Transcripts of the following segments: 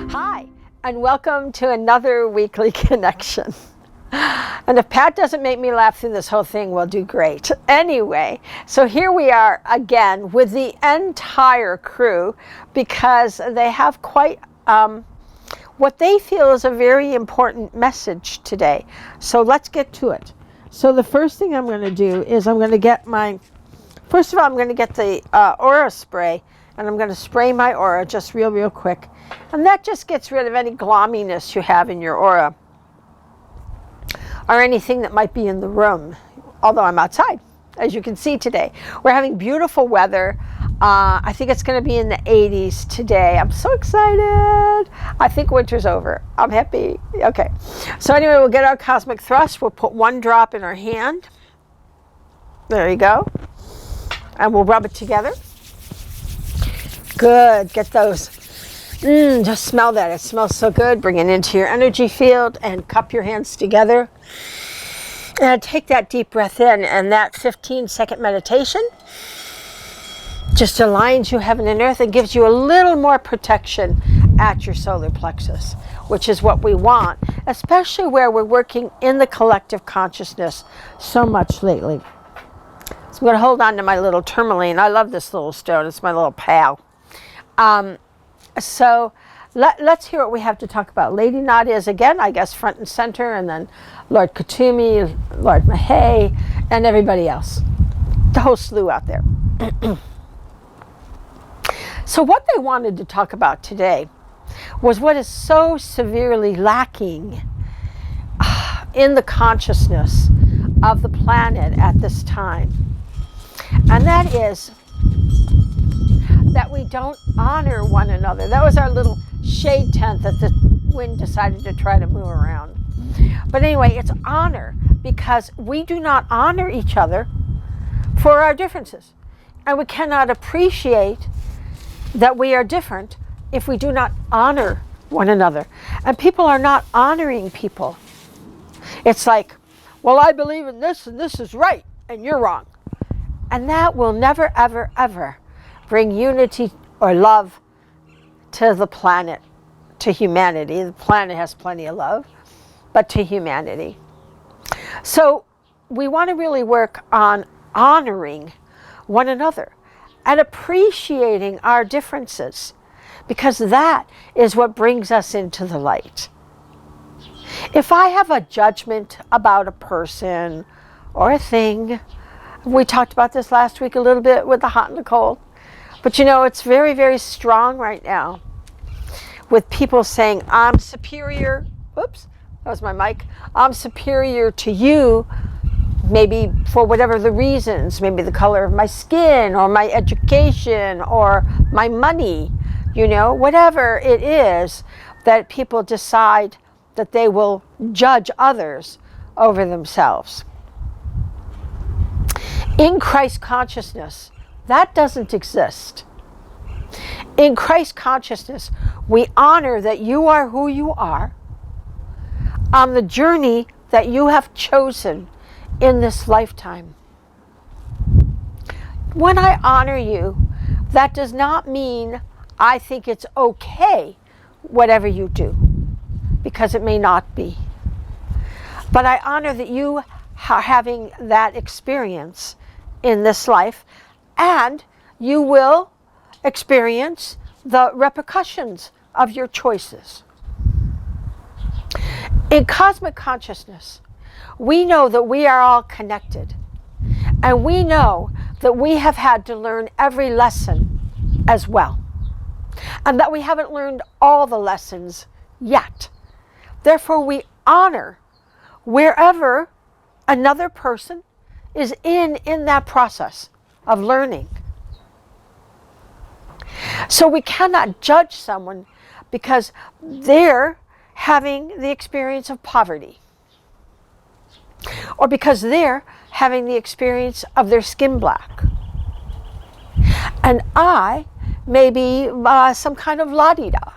Hi, and welcome to another weekly connection. And if Pat doesn't make me laugh through this whole thing, we'll do great. Anyway, so here we are again with the entire crew, because they have quite what they feel is a very important message today. So let's get to it. So the first thing I'm going to do is I'm going to get first of all, I'm going to get the aura spray, and I'm going to spray my aura just real quick. And that just gets rid of any glomminess you have in your aura, or anything that might be in the room, although I'm outside, as you can see today. We're having beautiful weather. I think it's going to be in the 80s today. I'm so excited. I think winter's over. I'm happy. Okay. So anyway, we'll get our cosmic thrust. We'll put one drop in our hand. There you go. And we'll rub it together. Good. Get those. Just smell that. It smells so good. Bring it into your energy field and cup your hands together. And take that deep breath in, and that 15-second meditation just aligns you heaven and earth and gives you a little more protection at your solar plexus, which is what we want, especially where we're working in the collective consciousness so much lately. So I'm going to hold on to my little tourmaline. I love this little stone. It's my little pal. So let's hear what we have to talk about. Lady Nadia is again, I guess, front and center, and then Lord Katumi, Lord Mahay, and everybody else. The whole slew out there. So what they wanted to talk about today was what is so severely lacking in the consciousness of the planet at this time. And that is that we don't honor one another. That was our little shade tent that the wind decided to try to move around. But anyway, it's honor, because we do not honor each other for our differences. And we cannot appreciate that we are different if we do not honor one another. And people are not honoring people. It's like, well, I believe in this, and this is right, and you're wrong. And that will never, ever, ever bring unity or love to the planet, to humanity. The planet has plenty of love, but to humanity. So we want to really work on honoring one another and appreciating our differences, because that is what brings us into the light. If I have a judgment about a person or a thing, we talked about this last week a little bit with the hot and the cold, but you know, it's very, very strong right now with people saying, I'm superior. Oops, that was my mic. I'm superior to you, maybe for whatever the reasons, maybe the color of my skin or my education or my money, you know, whatever it is that people decide that they will judge others over themselves. In Christ consciousness, that doesn't exist. In Christ consciousness, we honor that you are who you are on the journey that you have chosen in this lifetime. When I honor you, that does not mean I think it's okay whatever you do, because it may not be. But I honor that you are having that experience in this life, and you will experience the repercussions of your choices. In cosmic consciousness, we know that we are all connected, and we know that we have had to learn every lesson as well, and that we haven't learned all the lessons yet. Therefore, we honor wherever another person is in that process of learning. So we cannot judge someone because they're having the experience of poverty, or because they're having the experience of their skin black. And I may be some kind of la-di-da.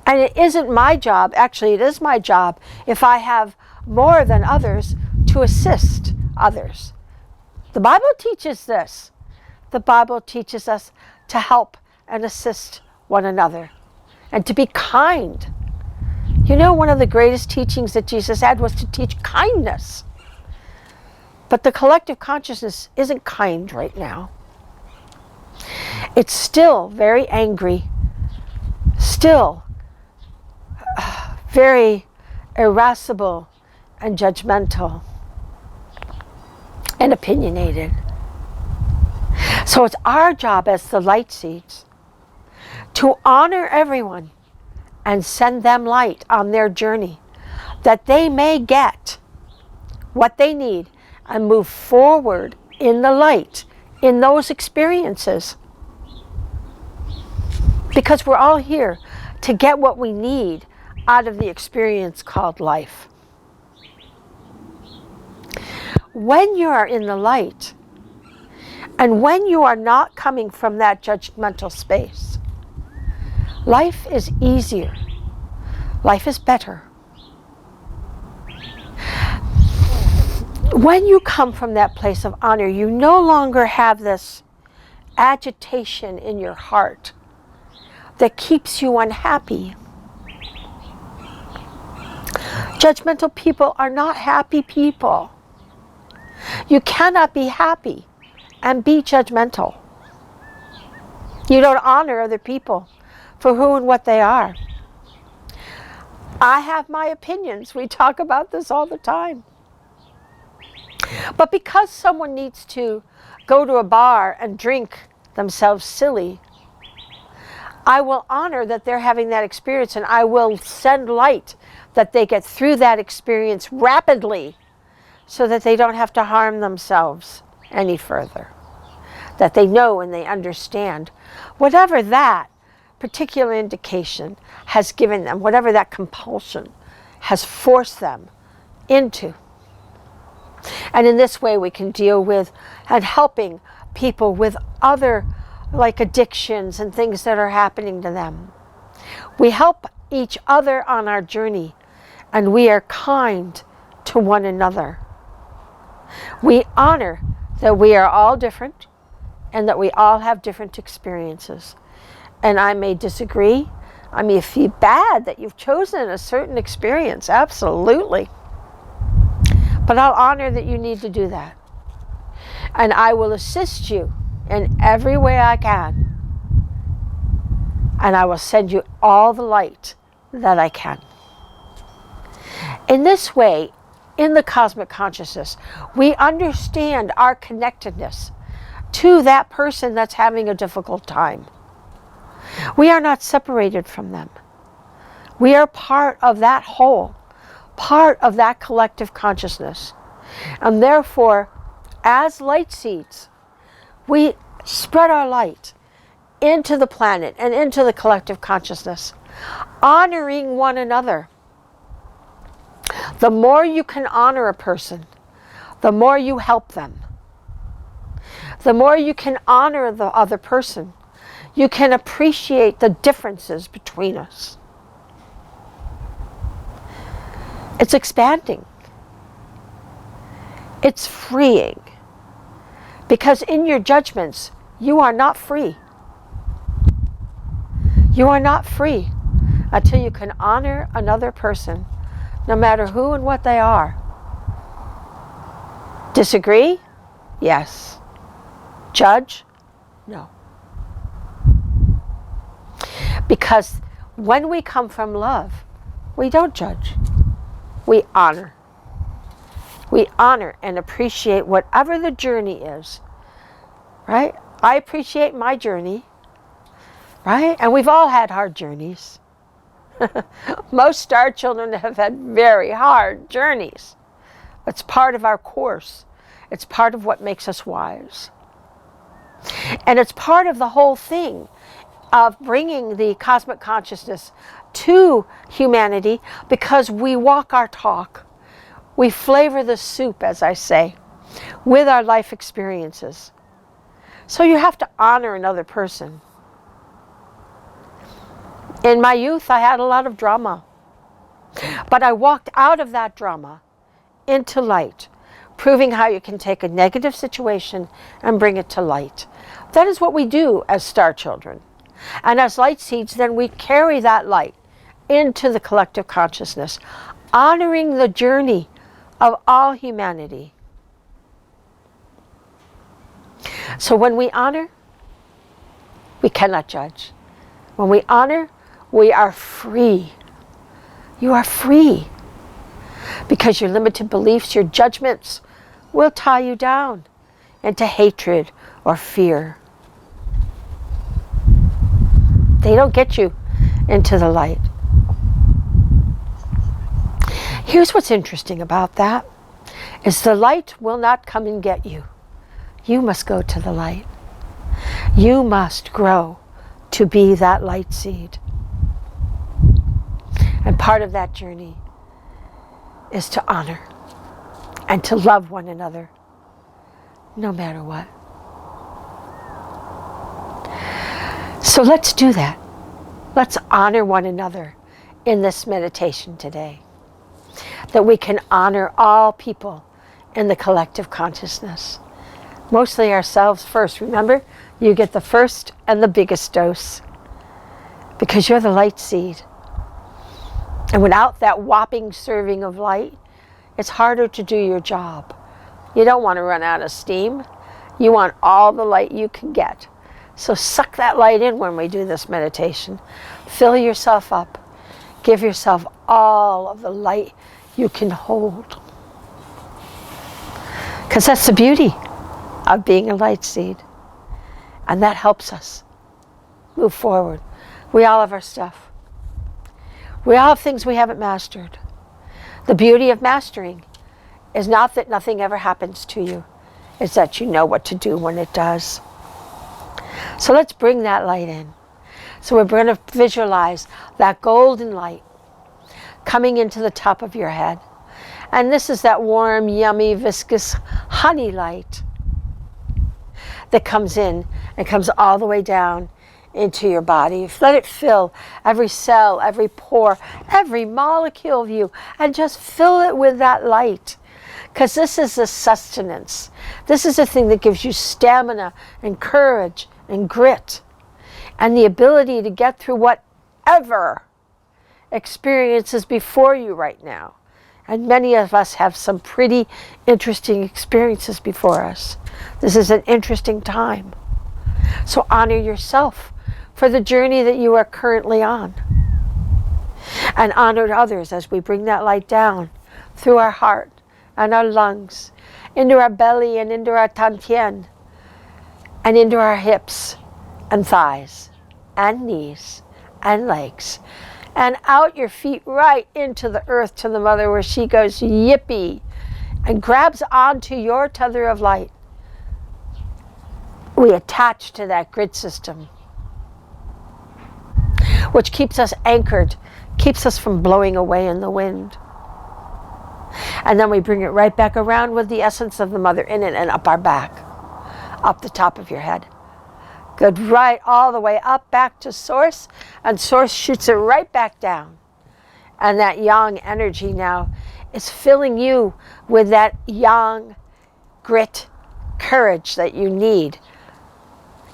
And it isn't my job, actually it is my job, if I have more than others, to assist others. The Bible teaches this. The Bible teaches us to help and assist one another and to be kind. You know, one of the greatest teachings that Jesus had was to teach kindness. But the collective consciousness isn't kind right now. It's still very angry, still very irascible and judgmental and opinionated. So it's our job as the light seeds to honor everyone and send them light on their journey, that they may get what they need and move forward in the light, in those experiences. Because we're all here to get what we need out of the experience called life. When you are in the light, and when you are not coming from that judgmental space, life is easier. Life is better. When you come from that place of honor, you no longer have this agitation in your heart that keeps you unhappy. Judgmental people are not happy people. You cannot be happy and be judgmental. You don't honor other people for who and what they are. I have my opinions. We talk about this all the time. But because someone needs to go to a bar and drink themselves silly, I will honor that they're having that experience, and I will send light that they get through that experience rapidly so that they don't have to harm themselves any further. That they know and they understand whatever that particular indication has given them, whatever that compulsion has forced them into. And in this way we can deal with and helping people with other like addictions and things that are happening to them. We help each other on our journey, and we are kind to one another. We honor that we are all different and that we all have different experiences. And I may disagree. I may feel bad that you've chosen a certain experience, absolutely. But I'll honor that you need to do that. And I will assist you in every way I can. And I will send you all the light that I can. In this way, in the cosmic consciousness, we understand our connectedness to that person that's having a difficult time. We are not separated from them. We are part of that whole, part of that collective consciousness. And therefore, as light seeds, we spread our light into the planet and into the collective consciousness, honoring one another. The more you can honor a person, the more you help them. The more you can honor the other person, you can appreciate the differences between us. It's expanding. It's freeing. Because in your judgments, you are not free. You are not free until you can honor another person, no matter who and what they are. Disagree? Yes. Judge? No. Because when we come from love, we don't judge. We honor. We honor and appreciate whatever the journey is. Right? I appreciate my journey. Right? And we've all had hard journeys. Most star children have had very hard journeys. It's part of our course. It's part of what makes us wise. And it's part of the whole thing of bringing the cosmic consciousness to humanity, because we walk our talk. We flavor the soup, as I say, with our life experiences. So you have to honor another person. In my youth, I had a lot of drama. But I walked out of that drama into light, proving how you can take a negative situation and bring it to light. That is what we do as star children. And as light seeds, then we carry that light into the collective consciousness, honoring the journey of all humanity. So when we honor, we cannot judge. When we honor, we are free. You are free. Because your limited beliefs, your judgments will tie you down into hatred or fear. They don't get you into the light. Here's what's interesting about that, is the light will not come and get you. You must go to the light. You must grow to be that light seed. And part of that journey is to honor and to love one another, no matter what. So let's do that. Let's honor one another in this meditation today. That we can honor all people in the collective consciousness. Mostly ourselves first. Remember, you get the first and the biggest dose. Because you're the light seed. And without that whopping serving of light, it's harder to do your job. You don't want to run out of steam. You want all the light you can get. So suck that light in when we do this meditation. Fill yourself up. Give yourself all of the light you can hold. Because that's the beauty of being a light seed. And that helps us move forward. We all have our stuff. We all have things we haven't mastered. The beauty of mastering is not that nothing ever happens to you. It's that you know what to do when it does. So let's bring that light in. So we're going to visualize that golden light coming into the top of your head. And this is that warm, yummy, viscous honey light that comes in and comes all the way down into your body. Let it fill every cell, every pore, every molecule of you, and just fill it with that light. Because this is the sustenance. This is the thing that gives you stamina and courage and grit and the ability to get through whatever experiences before you right now. And many of us have some pretty interesting experiences before us. This is an interesting time. So honor yourself for the journey that you are currently on. And honor others as we bring that light down through our heart and our lungs, into our belly and into our tantien, and into our hips and thighs and knees and legs, and out your feet right into the earth to the mother, where she goes yippee and grabs onto your tether of light. We attach to that grid system, which keeps us anchored, keeps us from blowing away in the wind. And then we bring it right back around with the essence of the mother in it and up our back, up the top of your head. Good, right all the way up back to source, and source shoots it right back down. And that yang energy now is filling you with that yang grit, courage that you need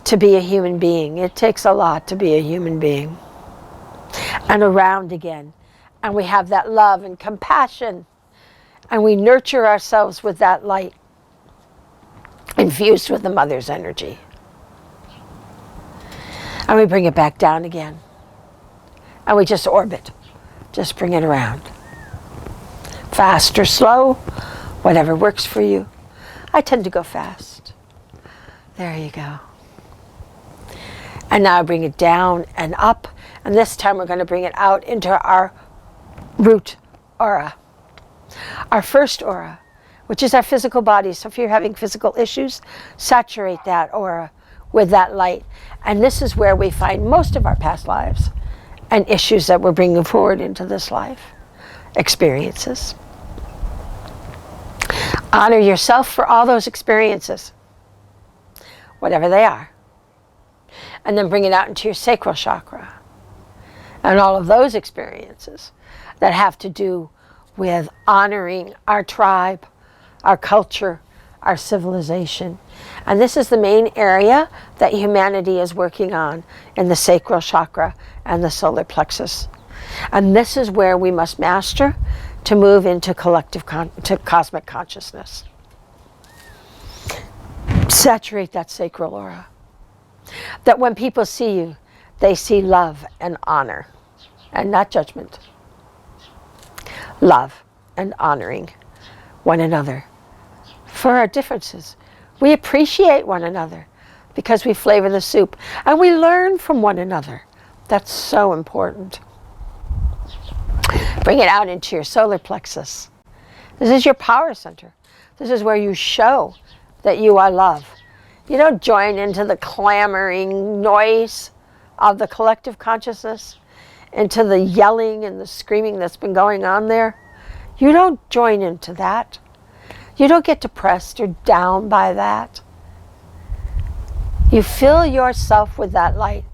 to be a human being. It takes a lot to be a human being. And around again. And we have that love and compassion. And we nurture ourselves with that light, infused with the mother's energy. And we bring it back down again. And we just orbit. Just bring it around. Fast or slow, whatever works for you. I tend to go fast. There you go. And now I bring it down and up. And this time we're going to bring it out into our root aura. Our first aura, which is our physical body. So if you're having physical issues, saturate that aura with that light. And this is where we find most of our past lives and issues that we're bringing forward into this life, experiences. Honor yourself for all those experiences, whatever they are. And then bring it out into your sacral chakra. And all of those experiences that have to do with honoring our tribe, our culture, our civilization. And this is the main area that humanity is working on in the sacral chakra and the solar plexus. And this is where we must master to move into to cosmic consciousness. Saturate that sacral aura. That when people see you, they see love and honor, and not judgment. Love and honoring one another for our differences. We appreciate one another because we flavor the soup, and we learn from one another. That's so important. Bring it out into your solar plexus. This is your power center. This is where you show that you are love. You don't join into the clamoring noise of the collective consciousness, into the yelling and the screaming that's been going on there. You don't join into that. You don't get depressed or down by that. You fill yourself with that light,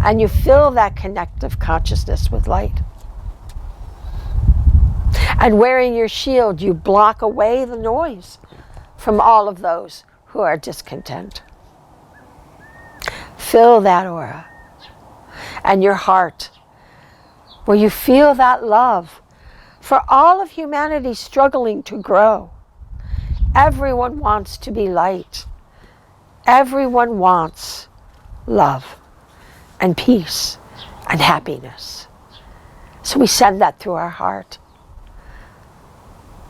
and you fill that connective consciousness with light. And wearing your shield, you block away the noise from all of those who are discontent. Fill that aura and your heart, where you feel that love for all of humanity struggling to grow. Everyone wants to be light. Everyone wants love and peace and happiness. So we send that through our heart,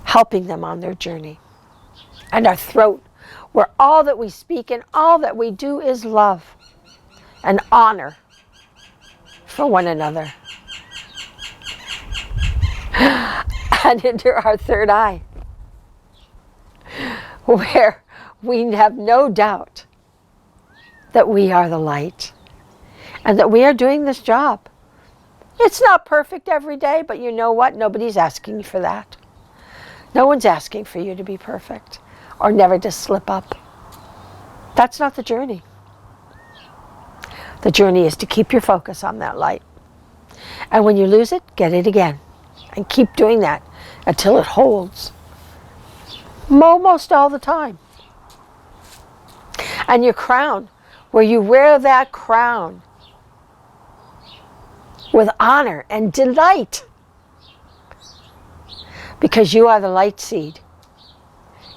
helping them on their journey. And our throat, where all that we speak and all that we do is love and honor for one another. And into our third eye, where we have no doubt that we are the light and that we are doing this job. It's not perfect every day, but you know what? Nobody's asking for that. No one's asking for you to be perfect or never to slip up. That's not the journey. The journey is to keep your focus on that light. And when you lose it, get it again. And keep doing that until it holds. Almost all the time. And your crown, where you wear that crown with honor and delight. Because you are the light seed.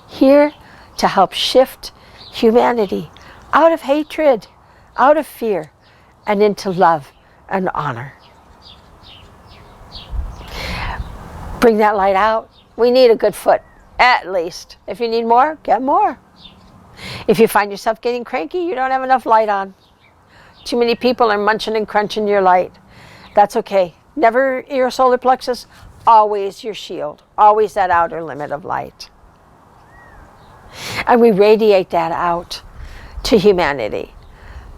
Here to help shift humanity out of hatred, out of fear, and into love and honor. Bring that light out. We need a good foot, at least. If you need more, get more. If you find yourself getting cranky, you don't have enough light on. Too many people are munching and crunching your light. That's okay. Never your solar plexus, always your shield. Always that outer limit of light. And we radiate that out to humanity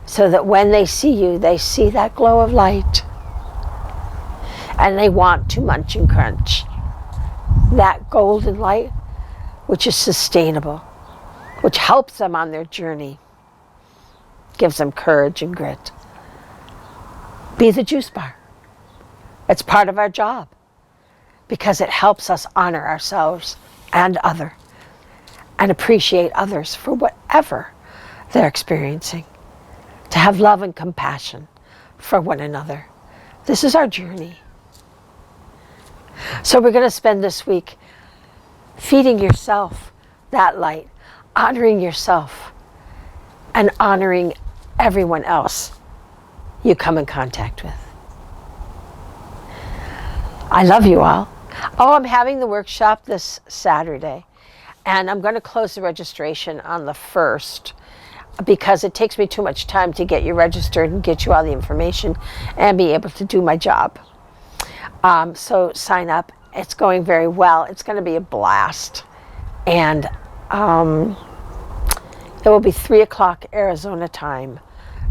so that when they see you, they see that glow of light. And they want to munch and crunch that golden light, which is sustainable, which helps them on their journey, gives them courage and grit. Be the juice bar. It's part of our job because it helps us honor ourselves and other and appreciate others for whatever they're experiencing, to have love and compassion for one another. This is our journey. So we're going to spend this week feeding yourself that light, honoring yourself, and honoring everyone else you come in contact with. I love you all. Oh, I'm having the workshop this Saturday, and I'm going to close the registration on the 1st because it takes me too much time to get you registered and get you all the information and be able to do my job. So sign up. It's going very well. It's going to be a blast. And it will be 3 o'clock Arizona time.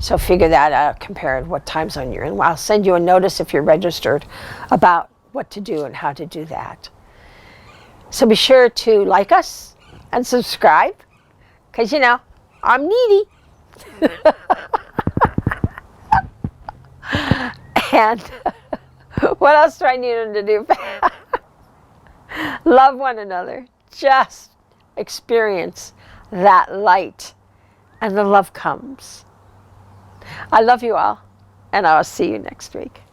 So figure that out, compare what time zone you're in. I'll send you a notice if you're registered about what to do and how to do that. So be sure to like us and subscribe, because you know, I'm needy. And what else do I need them to do? Love one another. Just experience that light and the love comes. I love you all, and I'll see you next week.